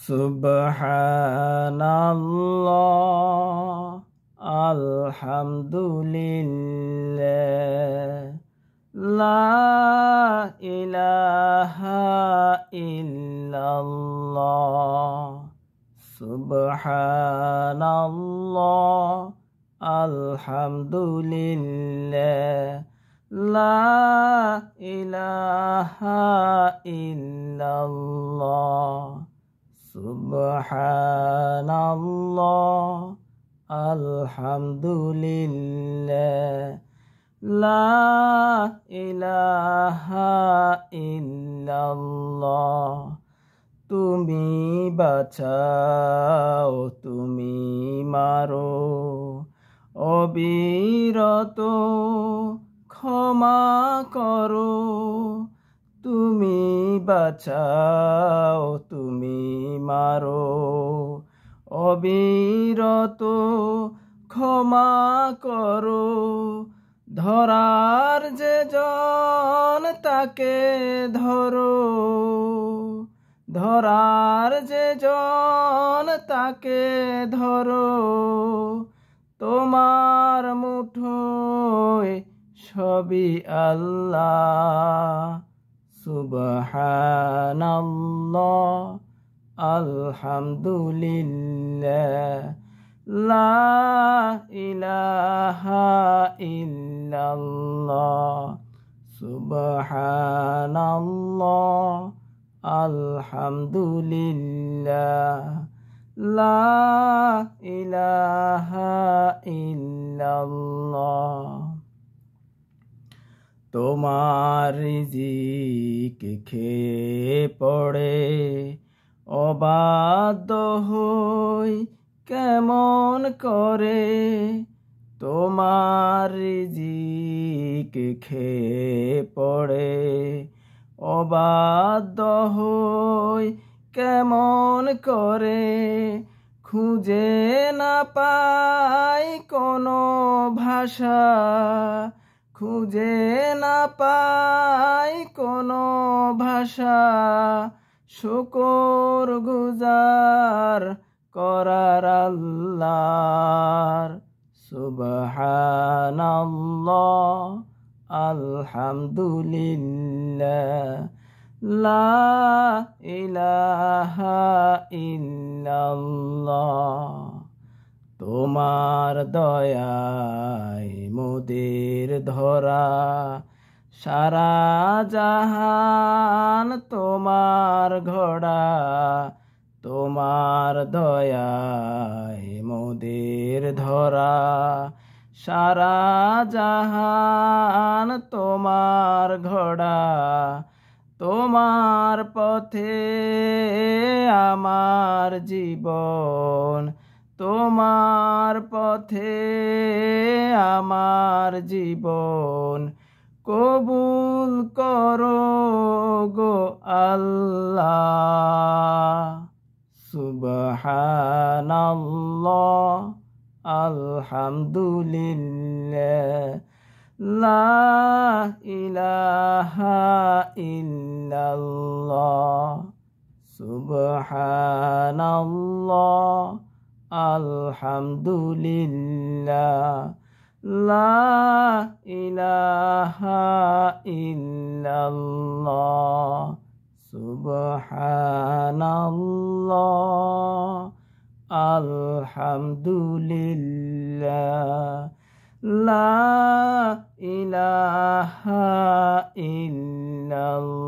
Subhanallah, alhamdulillah, la ilaha illallah. Subhanallah, alhamdulillah, la ilaha illallah. Subhanallah, alhamdulillah, la ilaha illallah. তুমি বাঁচাও, তুমি মারো, অবিরত ক্ষমা করো। তুমি বাঁচাও, তুমি মারো, অবিরত ক্ষমা করো। ধরার যে জন তাকে ধরো, ধরার যে জন তাকে ধরো। তোমার মুঠোয় সবই আল্লাহ। সুবহানাল্লাহ, আলহামদুলিল্লাহ, লা ইলাহা ইল্লাল্লাহ। সুবহানাল্লাহ, আলহামদুলিল্লাহ, লা ইলাহা ইল্লাল্লাহ। তোমার রিজিক খেয়ে পড়ে অবাধ্য হই কেমন করে। তোমার রিজিক খেয়ে পড়ে অবাধ্য হই কেমন করে। খুঁজে না পাই কোনো ভাষা, খুঁজে না পাই কোনো ভাষা। শুকর গুজার করার আল্লাহর। সুবহানাল্লাহ, আলহামদুলিল্লাহ, লা ইলাহা ইল্লাল্লাহ। তোমার দয়ায় মোদের ধরা, সারা জাহান তোমার ঘোড়া। তোমার দয়ায় মোদের ধরা, সারা জাহান তোমার ঘোড়া। তোমার পথে আমার জীবন, তোমার পথে আমার জীবন। কবুল করো গো আল্লাহ। সুবহানাল্লাহ, আলহামদুলিল্লাহ, লা ইলাহা ইল্লাল্লাহ। সুবহানাল্লাহ, আলহামদুলিল্লাহ, লা ইলাহা ইল্লাল্লাহ। সুবহানাল্লাহ, আলহামদুলিল্লাহ, লা ইলাহা ইল্লাল্লাহ।